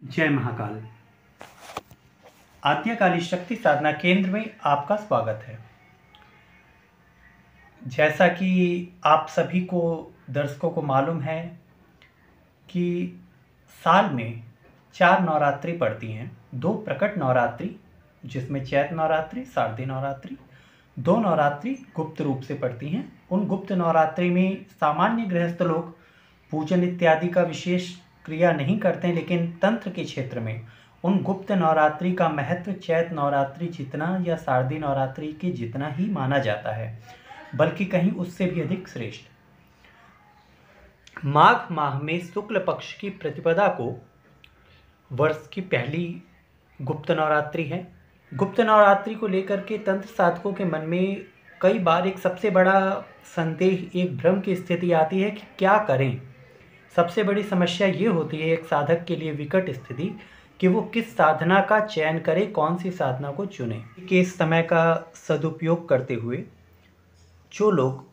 जय महाकाल। आद्यकाली शक्ति साधना केंद्र में आपका स्वागत है। जैसा कि आप सभी को दर्शकों को मालूम है कि साल में 4 नवरात्रि पड़ती हैं। 2 प्रकट नवरात्रि जिसमें चैत्र नवरात्रि, शारदीय नवरात्रि, 2 नवरात्रि गुप्त रूप से पड़ती हैं। उन गुप्त नवरात्रि में सामान्य गृहस्थ लोग पूजन इत्यादि का विशेष क्रिया नहीं करते हैं, लेकिन तंत्र के क्षेत्र में उन गुप्त नवरात्रि का महत्व चैत्र नवरात्रि जितना या शारदीय नवरात्रि के जितना ही माना जाता है, बल्कि कहीं उससे भी अधिक श्रेष्ठ। माघ माह में शुक्ल पक्ष की प्रतिपदा को वर्ष की पहली गुप्त नवरात्रि है। गुप्त नवरात्रि को लेकर के तंत्र साधकों के मन में कई बार एक सबसे बड़ा संदेह, एक भ्रम की स्थिति आती है कि क्या करें। सबसे बड़ी समस्या ये होती है एक साधक के लिए विकट स्थिति कि वो किस साधना का चयन करे, कौन सी साधना को चुने। कि इस समय का सदुपयोग करते हुए जो लोग,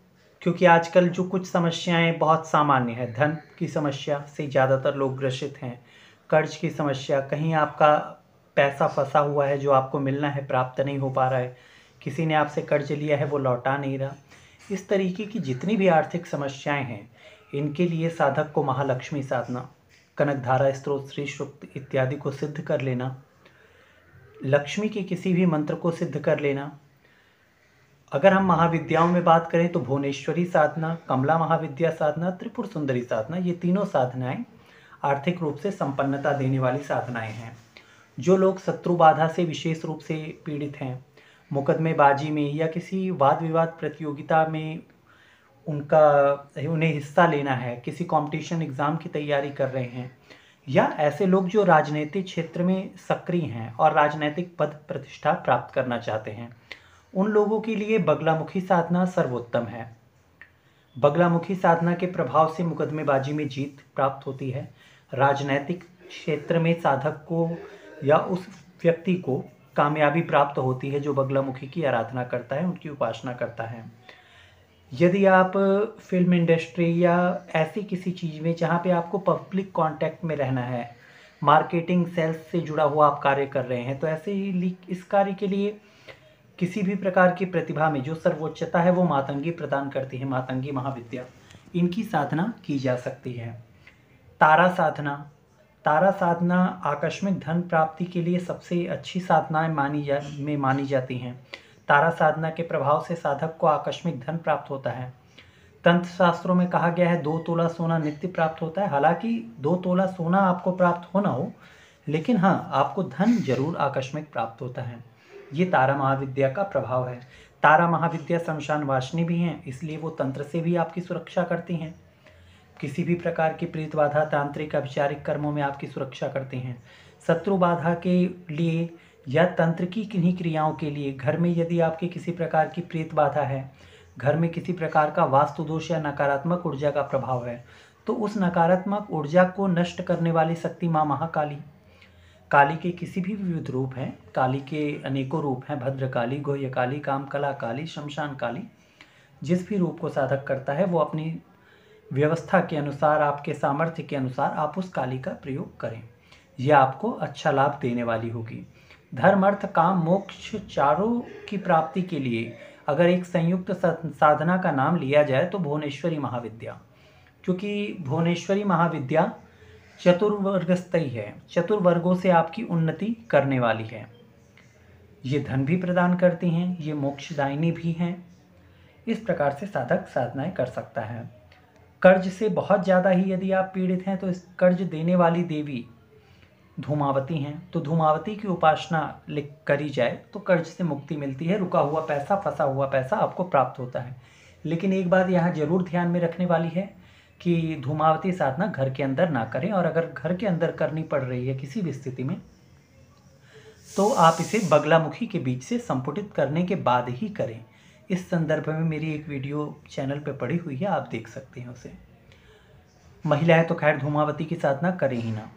क्योंकि आजकल जो कुछ समस्याएं बहुत सामान्य है, धन की समस्या से ज़्यादातर लोग ग्रसित हैं, कर्ज की समस्या, कहीं आपका पैसा फंसा हुआ है जो आपको मिलना है प्राप्त नहीं हो पा रहा है, किसी ने आपसे कर्ज लिया है वो लौटा नहीं रहा। इस तरीके की जितनी भी आर्थिक समस्याएं हैं, इनके लिए साधक को महालक्ष्मी साधना, कनकधारा स्त्रोत, श्री सूक्त इत्यादि को सिद्ध कर लेना, लक्ष्मी के किसी भी मंत्र को सिद्ध कर लेना। अगर हम महाविद्याओं में बात करें तो भुवनेश्वरी साधना, कमला महाविद्या साधना, त्रिपुर सुंदरी साधना, ये तीनों साधनाएं आर्थिक रूप से संपन्नता देने वाली साधनाएं हैं। जो लोग शत्रु बाधा से विशेष रूप से पीड़ित हैं, मुकदमेबाजी में या किसी वाद विवाद प्रतियोगिता में उन्हें हिस्सा लेना है, किसी कंपटीशन एग्ज़ाम की तैयारी कर रहे हैं, या ऐसे लोग जो राजनीतिक क्षेत्र में सक्रिय हैं और राजनीतिक पद प्रतिष्ठा प्राप्त करना चाहते हैं, उन लोगों के लिए बगलामुखी साधना सर्वोत्तम है। बगलामुखी साधना के प्रभाव से मुकदमेबाजी में जीत प्राप्त होती है। राजनीतिक क्षेत्र में साधक को या उस व्यक्ति को कामयाबी प्राप्त होती है जो बगलामुखी की आराधना करता है, उनकी उपासना करता है। यदि आप फिल्म इंडस्ट्री या ऐसी किसी चीज़ में जहाँ पे आपको पब्लिक कांटेक्ट में रहना है, मार्केटिंग सेल्स से जुड़ा हुआ आप कार्य कर रहे हैं, तो ऐसे ही इस कार्य के लिए किसी भी प्रकार की प्रतिभा में जो सर्वोच्चता है वो मातंगी प्रदान करती है, मातंगी महाविद्या, इनकी साधना की जा सकती है। तारा साधना, तारा साधना आकस्मिक धन प्राप्ति के लिए सबसे अच्छी साधनाएं मानी जाती हैं। तारा साधना के प्रभाव से साधक को आकस्मिक धन प्राप्त होता है। तंत्र शास्त्रों में कहा गया है 2 तोला सोना नित्य प्राप्त होता है। हालांकि 2 तोला सोना आपको प्राप्त हो ना हो, लेकिन हाँ, आपको धन जरूर आकस्मिक प्राप्त होता है। ये तारा महाविद्या का प्रभाव है। तारा महाविद्या शमशान वासिनी भी हैं, इसलिए वो तंत्र से भी आपकी सुरक्षा करती हैं। किसी भी प्रकार की प्रीत बाधा, तांत्रिक औपचारिक कर्मों में आपकी सुरक्षा करती हैं। शत्रु बाधा के लिए या तंत्र की किन्हीं क्रियाओं के लिए घर में यदि आपकी किसी प्रकार की प्रीत बाधा है, घर में किसी प्रकार का वास्तु दोष या नकारात्मक ऊर्जा का प्रभाव है, तो उस नकारात्मक ऊर्जा को नष्ट करने वाली शक्ति माँ महाकाली, काली के किसी भी विविध रूप हैं, काली के अनेकों रूप हैं, भद्रकाली, गोह्यकाली, कामकला काली, शमशान काली, जिस भी रूप को साधक करता है वो अपनी व्यवस्था के अनुसार, आपके सामर्थ्य के अनुसार आप उस काली का प्रयोग करें। यह आपको अच्छा लाभ देने वाली होगी। धर्म, अर्थ, काम, मोक्ष चारों की प्राप्ति के लिए अगर एक संयुक्त साधना का नाम लिया जाए तो भुवनेश्वरी महाविद्या, क्योंकि भुवनेश्वरी महाविद्या चतुर्वर्गस्थयी है, चतुर्वर्गों से आपकी उन्नति करने वाली है। ये धन भी प्रदान करती हैं, ये मोक्षदायिनी भी हैं। इस प्रकार से साधक साधनाएं कर सकता है। कर्ज से बहुत ज़्यादा ही यदि आप पीड़ित हैं तो इस कर्ज देने वाली देवी धूमावती हैं, तो धूमावती की उपासना करी जाए तो कर्ज से मुक्ति मिलती है। रुका हुआ पैसा, फंसा हुआ पैसा आपको प्राप्त होता है। लेकिन एक बात यहाँ जरूर ध्यान में रखने वाली है कि धूमावती साधना घर के अंदर ना करें, और अगर घर के अंदर करनी पड़ रही है किसी भी स्थिति में तो आप इसे बगलामुखी के बीच से संपुटित करने के बाद ही करें। इस संदर्भ में मेरी एक वीडियो चैनल पे पड़ी हुई है, आप देख सकते हैं उसे। महिलाएं तो खैर धूमावती की साधना करें ही ना।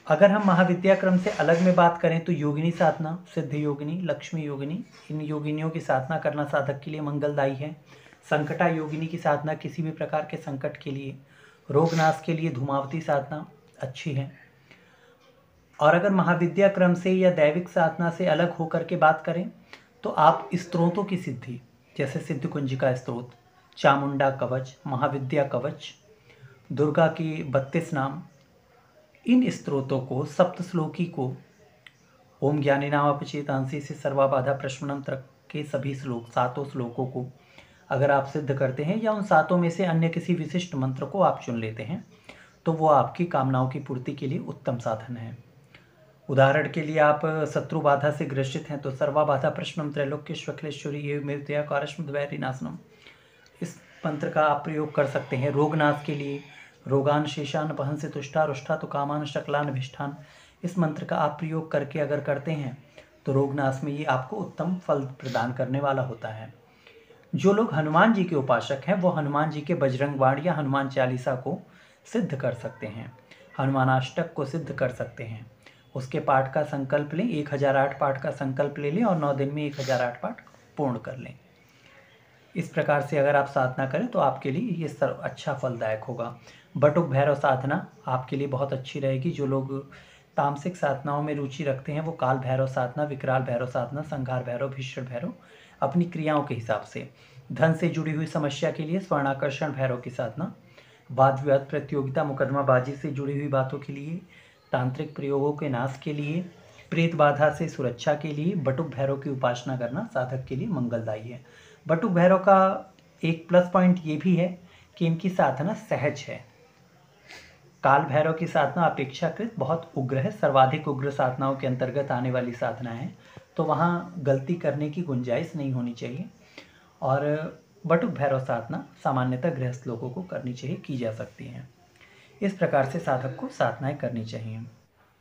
अगर हम महाविद्या क्रम से अलग में बात करें तो योगिनी साधना, सिद्ध योगिनी, लक्ष्मी योगिनी, इन योगिनियों की साधना करना साधक के लिए मंगलदायी है। संकटा योगिनी की साधना किसी भी प्रकार के संकट के लिए, रोगनाश के लिए धूमावती साधना अच्छी है। और अगर महाविद्या क्रम से या दैविक साधना से अलग होकर के बात करें तो आप स्त्रोतों की सिद्धि, जैसे सिद्ध कुंजिका स्तोत्र, चामुंडा कवच, महाविद्या कवच, दुर्गा की 32 नाम, इन स्तोत्रों को, सप्तश्लोकी को, ओम ज्ञानी नाम अपचेतांसी से सर्वाबाधा प्रशमनम तक के सभी श्लोक, 7 श्लोकों को अगर आप सिद्ध करते हैं या उन 7 में से अन्य किसी विशिष्ट मंत्र को आप चुन लेते हैं तो वो आपकी कामनाओं की पूर्ति के लिए उत्तम साधन है। उदाहरण के लिए आप शत्रु बाधा से ग्रसित हैं तो सर्वाबाधा प्रश्नम त्रैलोक्य श्वक्लेश्वरी ये मृत्या कारश्मद्वैरी नाशनम, इस मंत्र का आप प्रयोग कर सकते हैं। रोगनाश के लिए रोगान शेषान पहन से तुष्टा रुष्टा तो कामान शकलान भिष्ठान, इस मंत्र का आप प्रयोग करके अगर करते हैं तो रोगनाश में ये आपको उत्तम फल प्रदान करने वाला होता है। जो लोग हनुमान जी के उपासक हैं वो हनुमान जी के बजरंग बाण या हनुमान चालीसा को सिद्ध कर सकते हैं, हनुमानाष्टक को सिद्ध कर सकते हैं। उसके पाठ का संकल्प लें, 1008 पाठ का संकल्प ले लें और 9 दिन में 1008 पाठ पूर्ण कर लें। इस प्रकार से अगर आप साधना करें तो आपके लिए ये अच्छा फलदायक होगा। बटुक भैरव साधना आपके लिए बहुत अच्छी रहेगी। जो लोग तामसिक साधनाओं में रुचि रखते हैं वो काल भैरव साधना, विकराल भैरव साधना, संघार भैरव, भीषण भैरव अपनी क्रियाओं के हिसाब से, धन से जुड़ी हुई समस्या के लिए स्वर्णाकर्षण भैरव की साधना, वाद विवाद प्रतियोगिता मुकदमाबाजी से जुड़ी हुई बातों के लिए, तांत्रिक प्रयोगों के नाश के लिए, प्रेत बाधा से सुरक्षा के लिए बटुक भैरव की उपासना करना साधक के लिए मंगलदायी है। बटुक भैरव का एक प्लस पॉइंट ये भी है कि इनकी साधना सहज है। काल भैरव की साधना अपेक्षाकृत बहुत उग्र है, सर्वाधिक उग्र साधनाओं के अंतर्गत आने वाली साधना है, तो वहाँ गलती करने की गुंजाइश नहीं होनी चाहिए। और बटुक भैरव साधना सामान्यतः गृहस्थ लोगों को करनी चाहिए, की जा सकती है। इस प्रकार से साधक को साधनाएं करनी चाहिए।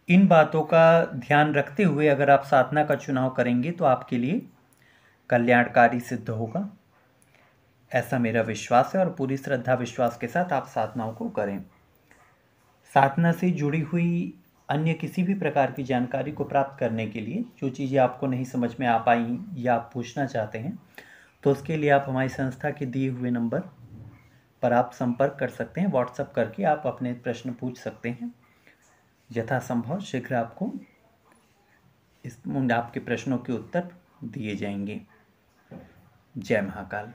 इन बातों का ध्यान रखते हुए अगर आप साधना का चुनाव करेंगे तो आपके लिए कल्याणकारी सिद्ध होगा, ऐसा मेरा विश्वास है। और पूरी श्रद्धा विश्वास के साथ आप साधनाओं को करें। साधना से जुड़ी हुई अन्य किसी भी प्रकार की जानकारी को प्राप्त करने के लिए, जो चीज़ें आपको नहीं समझ में आ पाई या आप पूछना चाहते हैं, तो उसके लिए आप हमारी संस्था के दिए हुए नंबर पर आप संपर्क कर सकते हैं। व्हाट्सएप करके आप अपने प्रश्न पूछ सकते हैं। यथासंभव शीघ्र आपको आपके प्रश्नों के उत्तर दिए जाएंगे। जय महाकाल।